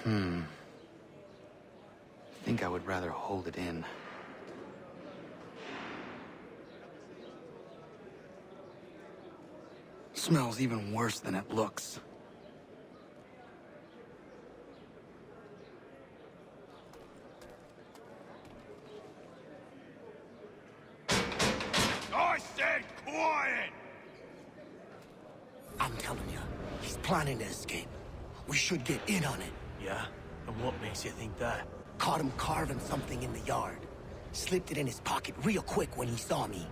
I think I would rather hold it in. Smells even worse than it looks. I said quiet! I'm telling you, he's planning to escape. We should get in on it. Yeah? And what makes you think that? Caught him carving something in the yard. Slipped it in his pocket real quick when he saw me.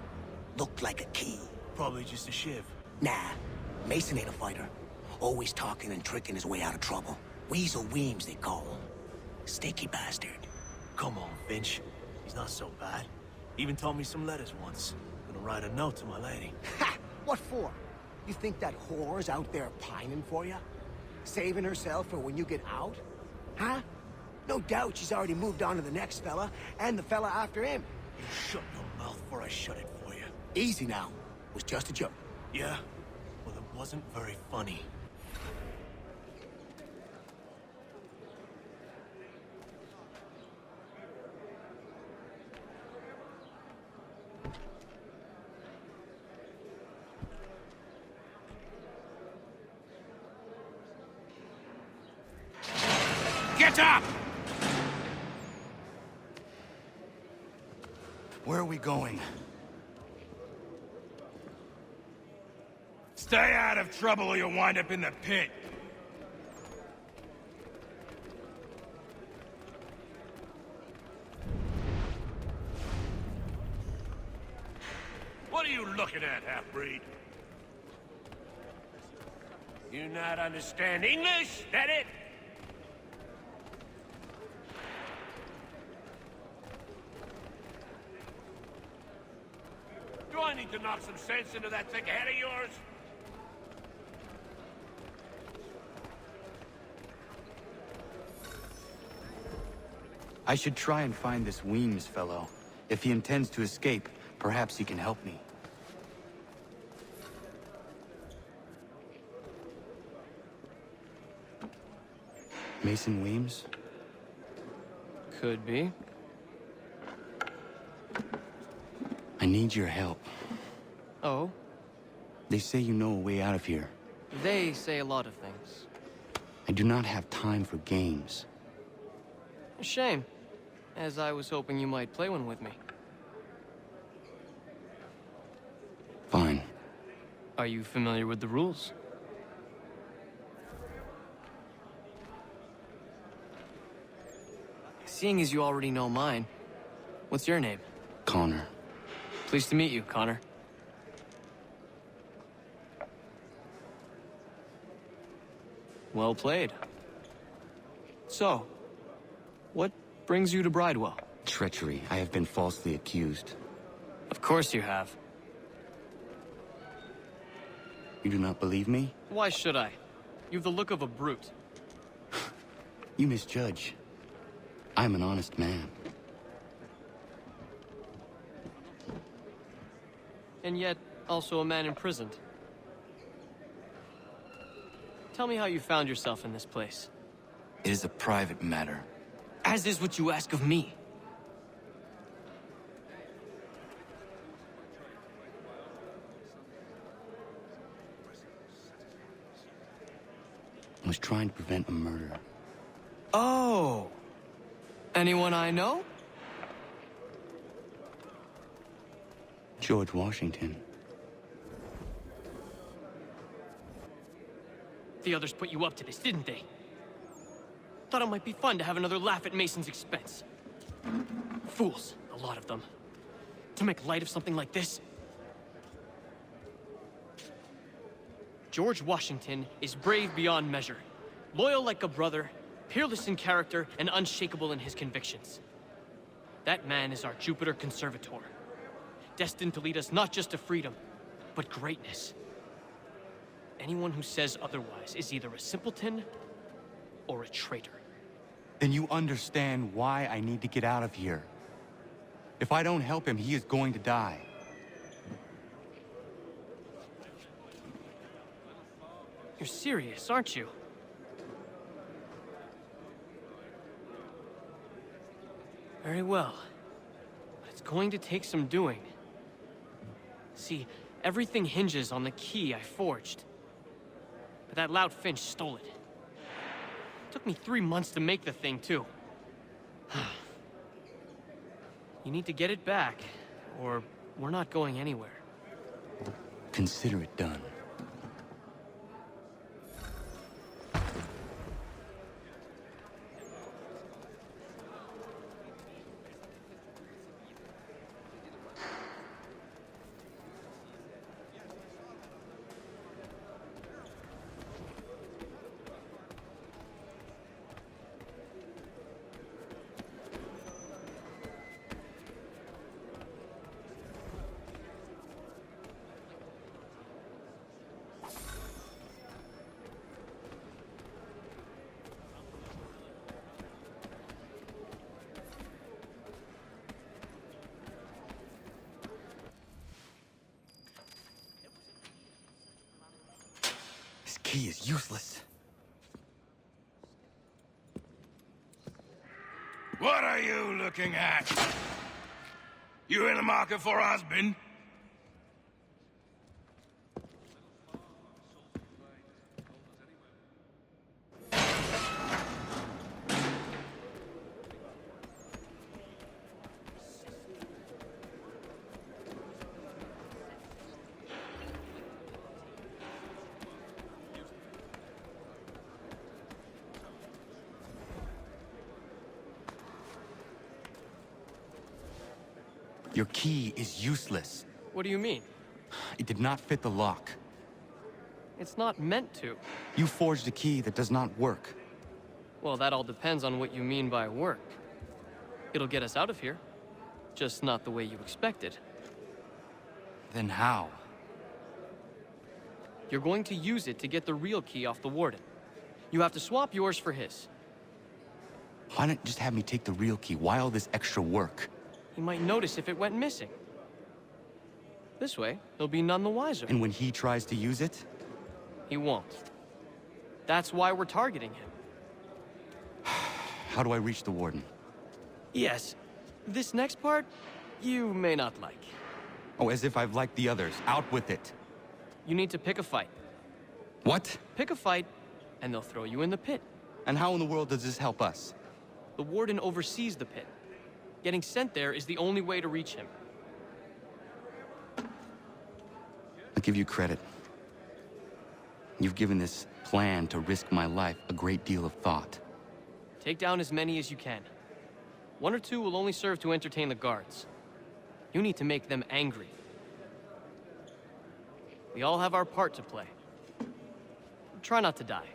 Looked like a key. Probably just a shiv. Nah, Mason ain't a fighter. Always talking and tricking his way out of trouble. Weasel Weems, they call him. Sticky bastard. Come on, Finch. He's not so bad. Even told me some letters once. Gonna write a note to my lady. Ha! What for? You think that whore's out there pining for you? Saving herself for when you get out? Huh? No doubt she's already moved on to the next fella, and the fella after him. You shut your mouth before I shut it for you. Easy now. Was just a joke. Yeah? Well, it wasn't very funny. Get up! Where are we going? Stay out of trouble or you'll wind up in the pit. What are you looking at, half-breed? You not understand English? That it? Do I need to knock some sense into that thick head of yours? I should try and find this Weems fellow. If he intends to escape, perhaps he can help me. Mason Weems? Could be. I need your help. Oh? They say you know a way out of here. They say a lot of things. I do not have time for games. A shame, as I was hoping you might play one with me. Fine. Are you familiar with the rules? Seeing as you already know mine, what's your name? Connor. Pleased to meet you, Connor. Well played. So, what brings you to Bridewell? Treachery. I have been falsely accused. Of course you have. You do not believe me? Why should I? You've the look of a brute. You misjudge. I am an honest man. And yet, also a man imprisoned. Tell me how you found yourself in this place. It is a private matter. As is what you ask of me. I was trying to prevent a murder. Oh! Anyone I know? George Washington. The others put you up to this, didn't they? Thought it might be fun to have another laugh at Mason's expense. Fools, a lot of them. To make light of something like this. George Washington is brave beyond measure, loyal like a brother, peerless in character, and unshakable in his convictions. That man is our Jupiter Conservator, destined to lead us not just to freedom, but greatness. Anyone who says otherwise is either a simpleton or a traitor. Then you understand why I need to get out of here. If I don't help him, he is going to die. You're serious, aren't you? Very well. But it's going to take some doing. See, everything hinges on the key I forged. But that loud Finch stole it. Took me 3 months to make the thing, too. You need to get it back, or we're not going anywhere. Consider it done. This key is useless. What are you looking at? You in the market for a husband? Your key is useless. What do you mean? It did not fit the lock. It's not meant to. You forged a key that does not work. Well, that all depends on what you mean by work. It'll get us out of here. Just not the way you expected. Then how? You're going to use it to get the real key off the warden. You have to swap yours for his. Why not just have me take the real key? Why all this extra work? He might notice if it went missing. This way, he'll be none the wiser. And when he tries to use it? He won't. That's why we're targeting him. How do I reach the warden? Yes. This next part, you may not like. Oh, as if I've liked the others. Out with it. You need to pick a fight. What? Pick a fight, and they'll throw you in the pit. And how in the world does this help us? The warden oversees the pit. Getting sent there is the only way to reach him. I'll give you credit. You've given this plan to risk my life a great deal of thought. Take down as many as you can. 1 or 2 will only serve to entertain the guards. You need to make them angry. We all have our part to play. Try not to die.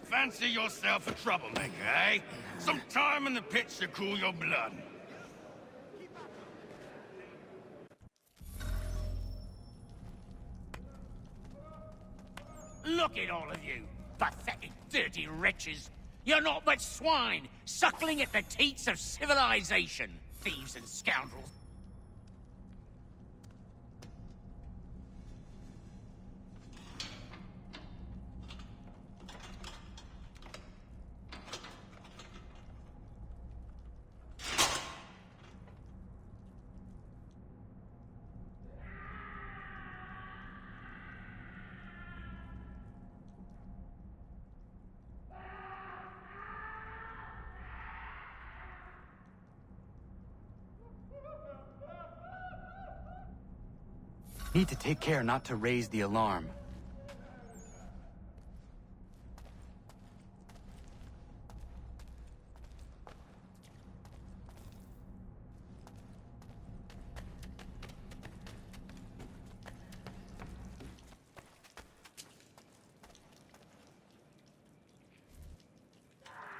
Fancy yourself a troublemaker, eh? Some time in the pits to cool your blood. Look at all of you, pathetic, dirty wretches. You're not but swine, suckling at the teats of civilization. Thieves and scoundrels. Need to take care not to raise the alarm.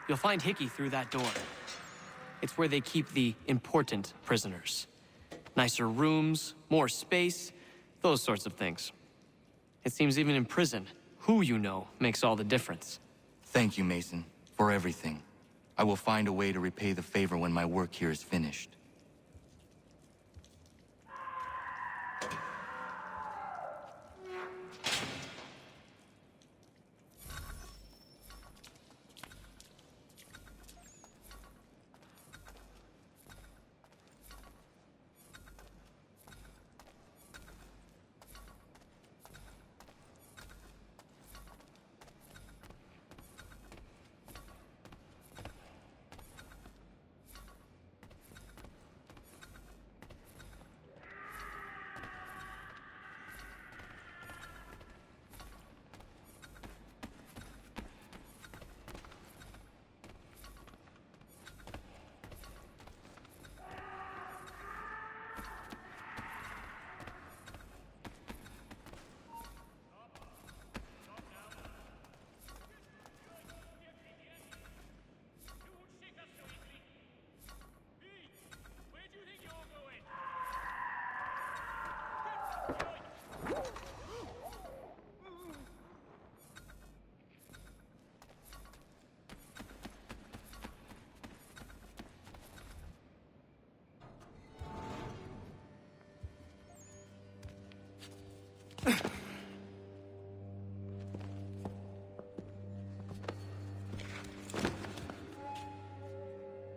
You'll find Hickey through that door. It's where they keep the important prisoners. Nicer rooms, more space, those sorts of things. It seems even in prison, who you know makes all the difference. Thank you, Mason, for everything. I will find a way to repay the favor when my work here is finished.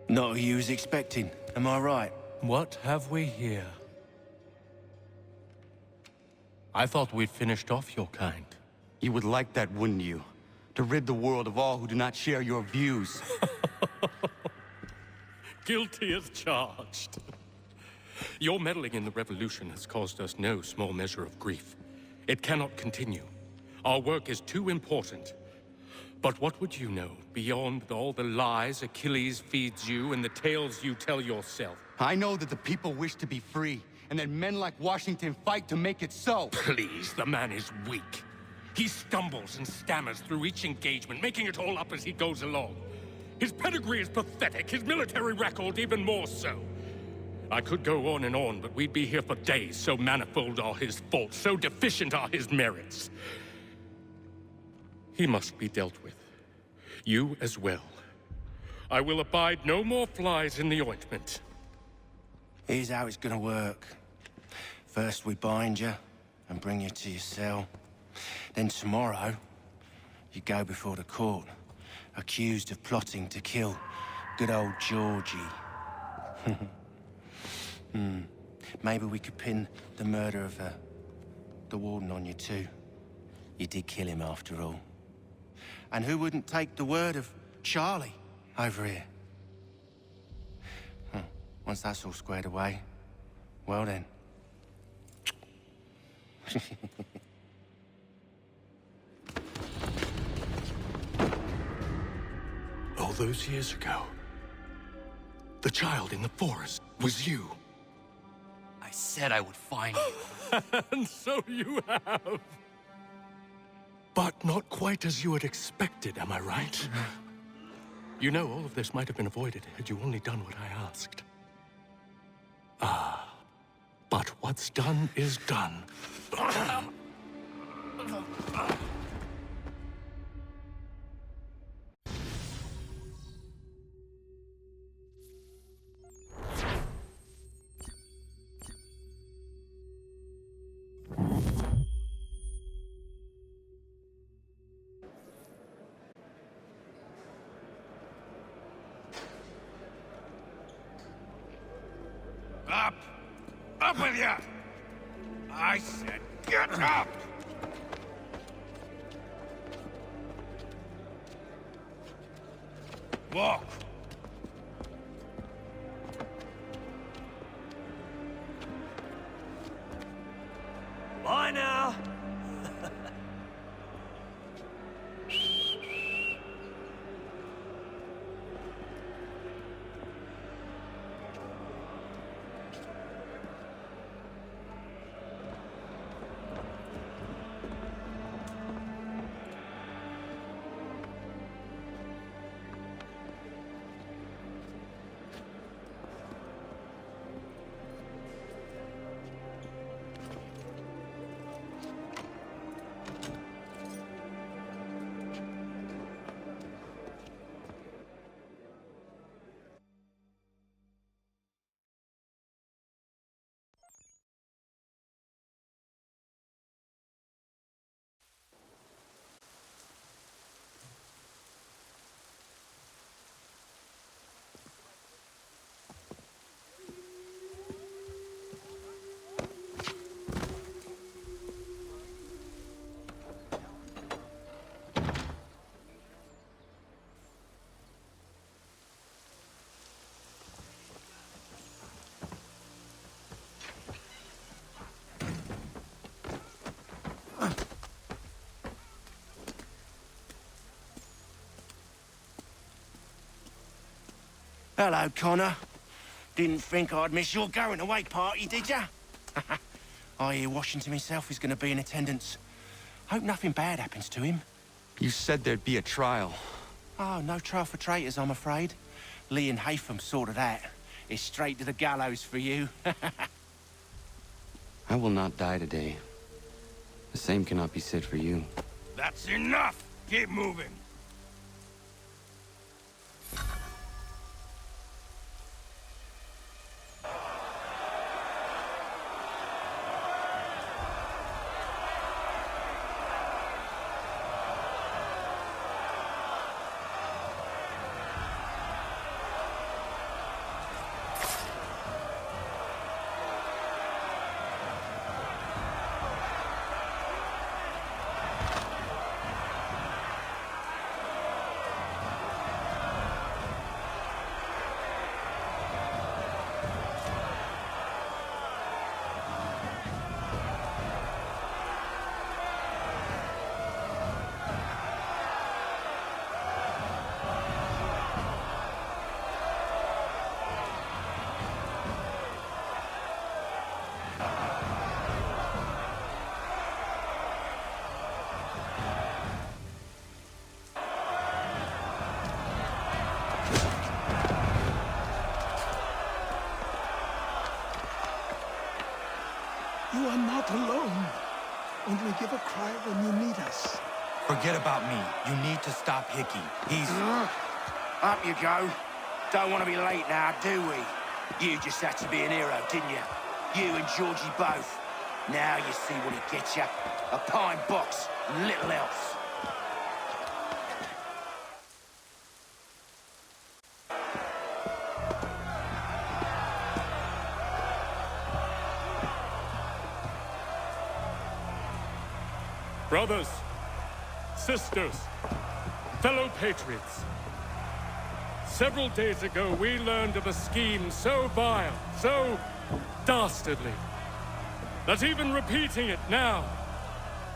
Not who you was expecting, am I right? What have we here? I thought we'd finished off your kind. You would like that, wouldn't you? To rid the world of all who do not share your views. Guilty as charged. Your meddling in the revolution has caused us no small measure of grief. It cannot continue. Our work is too important. But what would you know beyond all the lies Achilles feeds you and the tales you tell yourself? I know that the people wish to be free, and that men like Washington fight to make it so. Please, the man is weak. He stumbles and stammers through each engagement, making it all up as he goes along. His pedigree is pathetic, his military record even more so. I could go on and on, but we'd be here for days, so manifold are his faults, so deficient are his merits. He must be dealt with. You as well. I will abide no more flies in the ointment. Here's how it's gonna work. First we bind you and bring you to your cell. Then tomorrow, you go before the court, accused of plotting to kill good old Georgie. Maybe we could pin the murder of the warden on you too. You did kill him after all. And who wouldn't take the word of Charlie over here? Once that's all squared away, well then. All those years ago, the child in the forest was you. I said I would find you. And so you have. But not quite as you had expected, am I right? You know, all of this might have been avoided had you only done what I asked. But what's done is done. Up! Up with you! I said get up! Walk! Hello, Connor. Didn't think I'd miss your going-away party, did ya? I hear Washington himself is going to be in attendance. Hope nothing bad happens to him. You said there'd be a trial. Oh, no trial for traitors, I'm afraid. Lee and Haytham sorted that. It's straight to the gallows for you. I will not die today. The same cannot be said for you. That's enough! Keep moving! You are not alone. Only give a cry when you need us. Forget about me. You need to stop Hickey. He's... Up you go. Don't want to be late now, do we? You just had to be an hero, didn't you? You and Georgie both. Now you see what he gets you. A pine box, and little else. Brothers, sisters, fellow patriots. Several days ago, we learned of a scheme so vile, so dastardly, that even repeating it now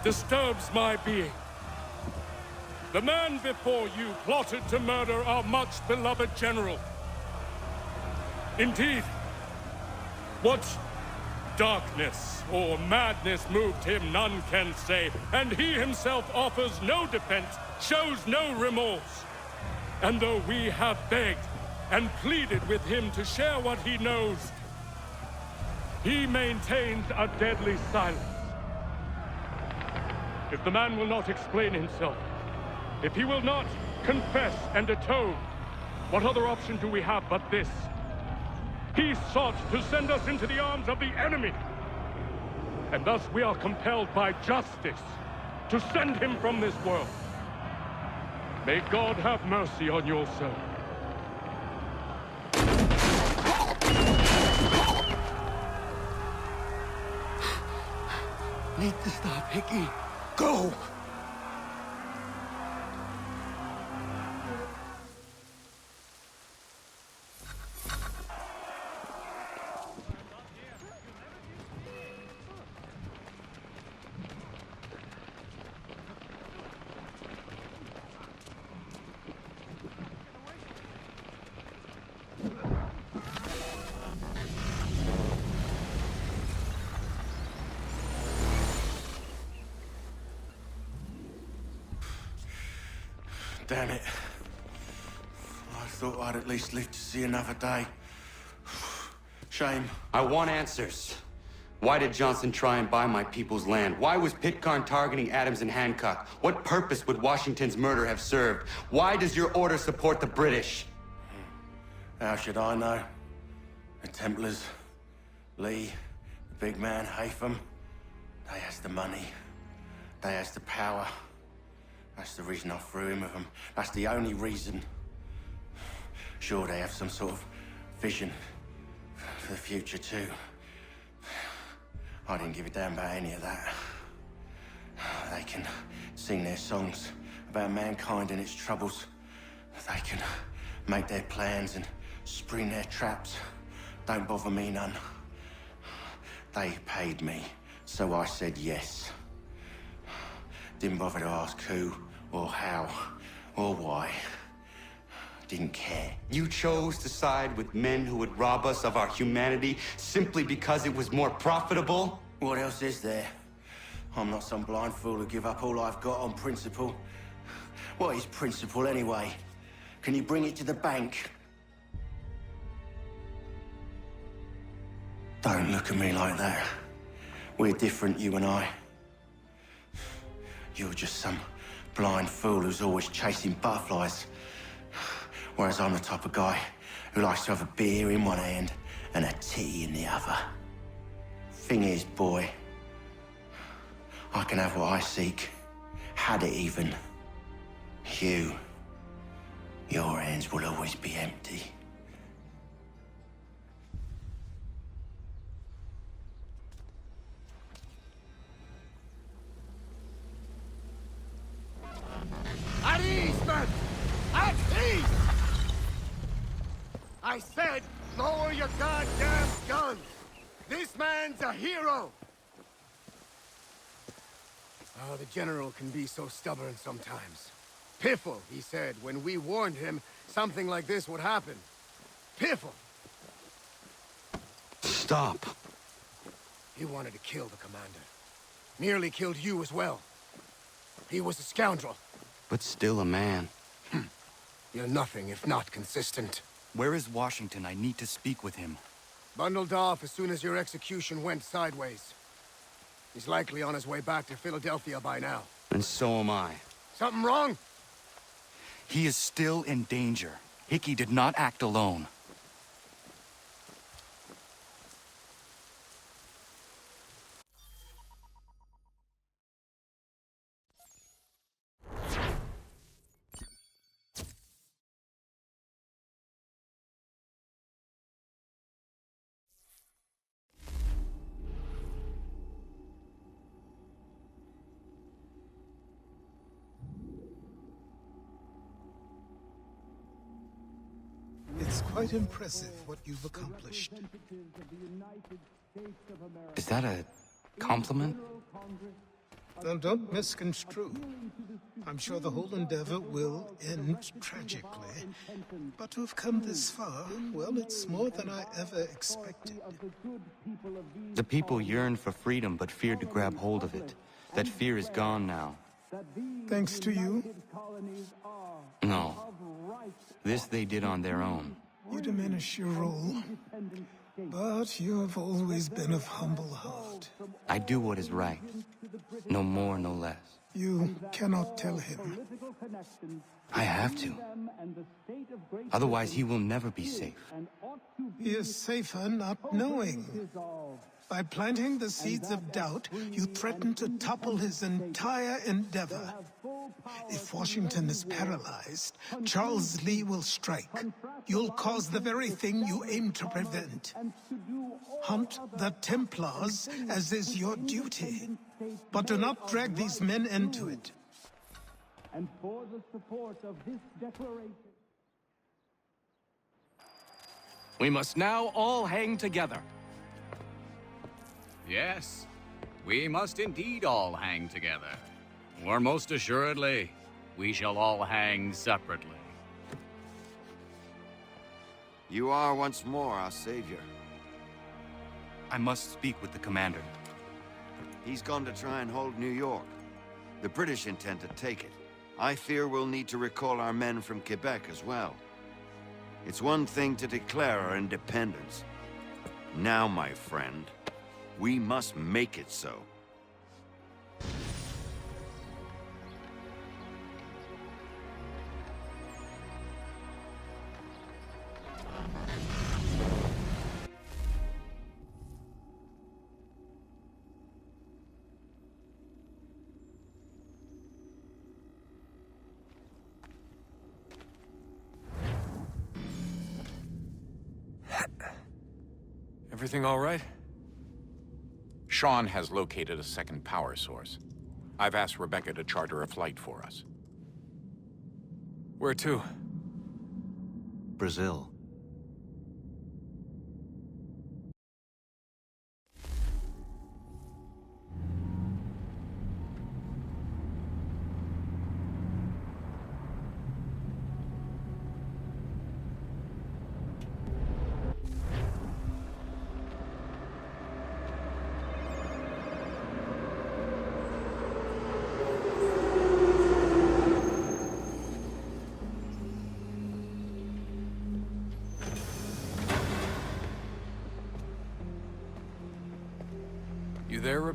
disturbs my being. The man before you plotted to murder our much-beloved general. Indeed, what darkness or madness moved him, none can say, and he himself offers no defense, shows no remorse. And though we have begged and pleaded with him to share what he knows, he maintains a deadly silence. If the man will not explain himself, if he will not confess and atone, what other option do we have but this? He sought to send us into the arms of the enemy. And thus we are compelled by justice to send him from this world. May God have mercy on your soul. Need to stop, Hickey. Go! Damn it. I thought I'd at least live to see another day. Shame. I want answers. Why did Johnson try and buy my people's land? Why was Pitcairn targeting Adams and Hancock? What purpose would Washington's murder have served? Why does your order support the British? How should I know? The Templars, Lee, the big man, Haytham, they has the money. They has the power. That's the reason I threw in with them. That's the only reason. Sure, they have some sort of vision for the future, too. I didn't give a damn about any of that. They can sing their songs about mankind and its troubles. They can make their plans and spring their traps. Don't bother me none. They paid me, so I said yes. Didn't bother to ask who, or how, or why. didn't care. You chose to side with men who would rob us of our humanity simply because it was more profitable? What else is there? I'm not some blind fool who give up all I've got on principle. What is principle anyway? Can you bring it to the bank? Don't look at me like that. We're different, you and I. You're just some blind fool who's always chasing butterflies. Whereas I'm the type of guy who likes to have a beer in one hand and a tea in the other. Thing is, boy, I can have what I seek. Had it even. Your hands will always be empty. At ease, men! At ease! I said, lower your goddamn guns! This man's a hero! Oh, the General can be so stubborn sometimes. Piffle, he said, when we warned him something like this would happen. Piffle! Stop. He wanted to kill the commander. Nearly killed you as well. He was a scoundrel. But still a man. You're nothing if not consistent. Where is Washington? I need to speak with him. Bundled off as soon as your execution went sideways. He's likely on his way back to Philadelphia by now. And so am I. Something wrong? He is still in danger. Hickey did not act alone. It's quite impressive what you've accomplished. Is that a compliment? Now, don't misconstrue. I'm sure the whole endeavor will end tragically. But to have come this far, well, it's more than I ever expected. The people yearned for freedom but feared to grab hold of it. That fear is gone now. Thanks to you, No. This they did on their own. you diminish your role. But you have always been of humble heart. I do what is right. No more, no less. You cannot tell him. I have to. Otherwise, he will never be safe. He is safer not knowing. By planting the seeds of doubt, you threaten to topple his entire endeavor. If Washington is paralyzed, Charles Lee will strike. You'll cause the very thing you aim to prevent. Hunt the Templars, as is your duty. But do not drag these men into it. And for the support of this declaration. We must now all hang together. Yes, we must indeed all hang together. Or most assuredly, we shall all hang separately. You are once more our savior. I must speak with the commander. He's gone to try and hold New York. The British intend to take it. I fear we'll need to recall our men from Quebec as well. It's one thing to declare our independence. Now, my friend, we must make it so. Everything all right? Sean has located a second power source. I've asked Rebecca to charter a flight for us. Where to? Brazil.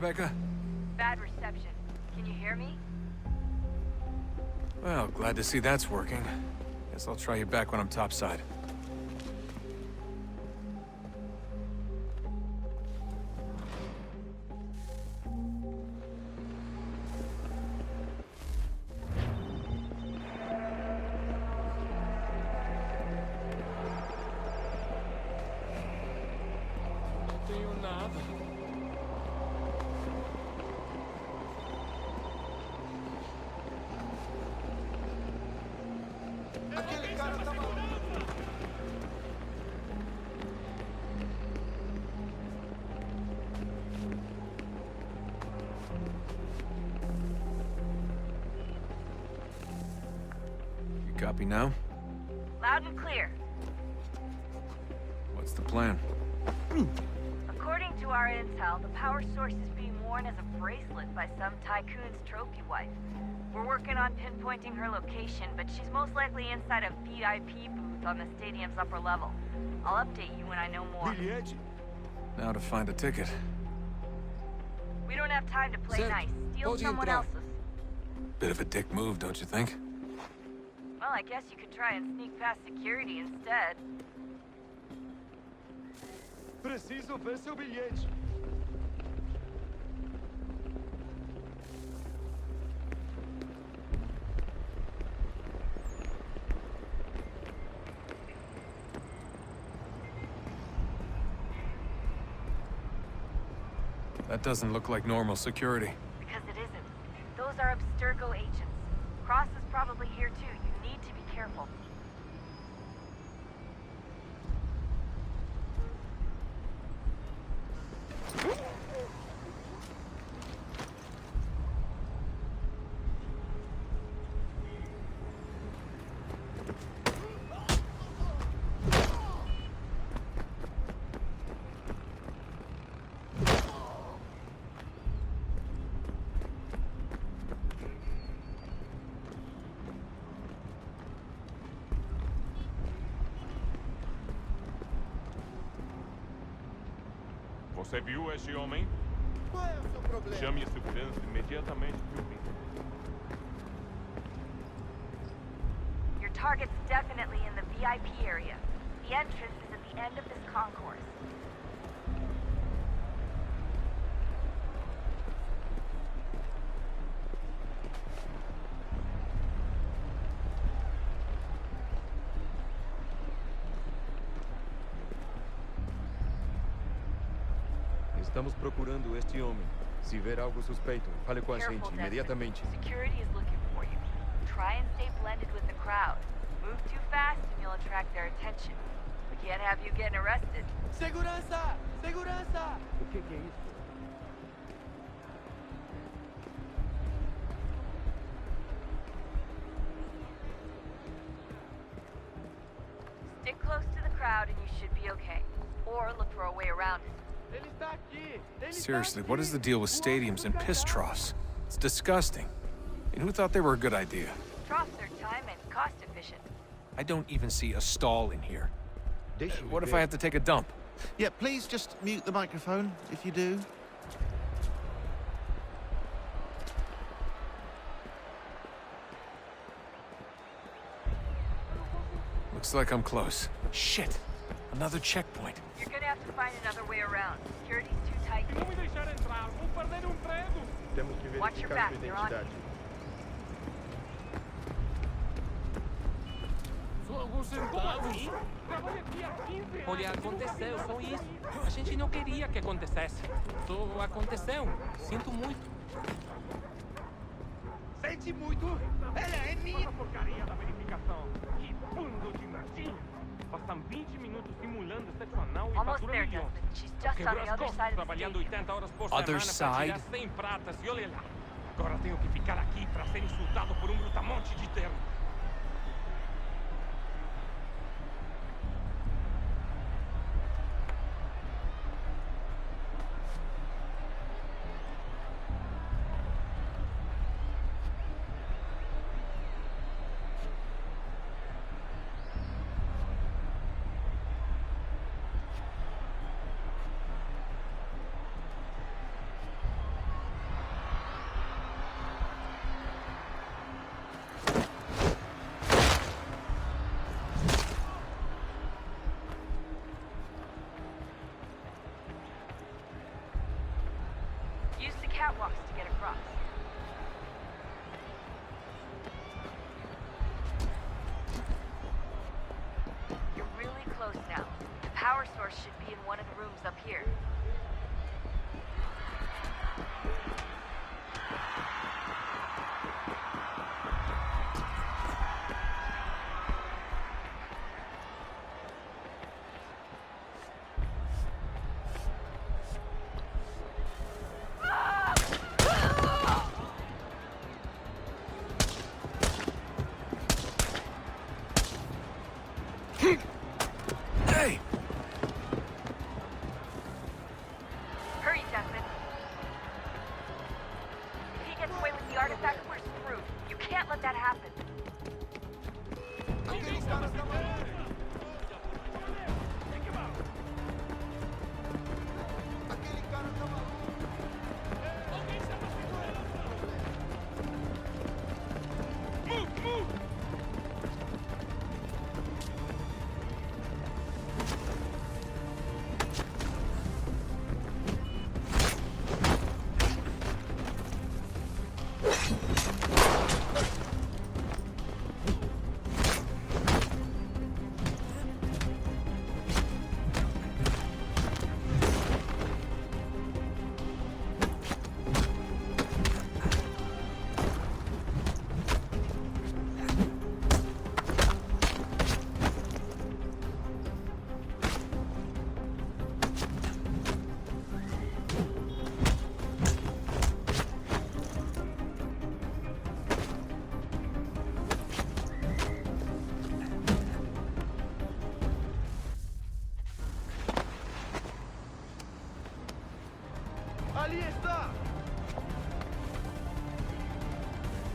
Rebecca? Bad reception. Can you hear me? Well, glad to see that's working. Guess I'll try you back when I'm topside. Copy now? Loud and clear. What's the plan? According to our intel, the power source is being worn as a bracelet by some tycoon's trophy wife. We're working on pinpointing her location, but she's most likely inside a VIP booth on the stadium's upper level. I'll update you when I know more. Now to find a ticket. We don't have time to play nice. Steal someone else's. Bit of a dick move, don't you think? Well, I guess you could try and sneak past security instead. Preciso ver seu bilhete. That doesn't look like normal security. Because it isn't. Those are Abstergo agents. Cross is probably here too. You need to be careful. Você viu esse homem? Qual é o seu problema? Chame a segurança imediatamente, Pilgrim. Your target's definitely in the VIP area. The entrance is at the end of this concourse. Estamos procurando este homem. Se ver algo suspeito, fale com a gente imediatamente. Security is looking for you. Try and stay blended with the crowd. Move too fast and you'll attract their attention. We can't have you getting arrested. Segurança! Segurança! O que é isso? Stick close to the crowd and you should be okay. Or look for a way around it. Seriously, what is the deal with stadiums and piss troughs? It's disgusting. And who thought they were a good idea? Troughs are time and cost efficient. I don't even see a stall in here. What if I have to take a dump? Yeah, please just mute the microphone, if you do. Looks like I'm close. Shit! Another checkpoint. You're gonna have to find another way around. Security's too tight. Watch your back, they're on you. Olha, aconteceu, só isso. A gente não queria que acontecesse. Só aconteceu. Sinto muito. Sente muito? Ela é minha! Porcaria da verificação. Que bando de nardinho! Passam 20 minutos simulando sexo anal e fatura milhões. Quebrou as costas trabalhando 80 horas por semana para tirar 100 pratas e olha lá. Agora tenho que ficar aqui para ser insultado por um brutamonte de terno. cross. You're really close now. The power source should be in one of the rooms up here. Hey! Hurry, Desmond. If he gets away with the artifact, we're screwed. You can't let that happen.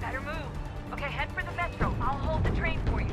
Better move. Okay, head for the metro. I'll hold the train for you.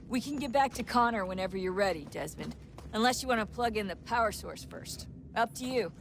We can get back to Connor whenever you're ready, Desmond. Unless you want to plug in the power source first. Up to you.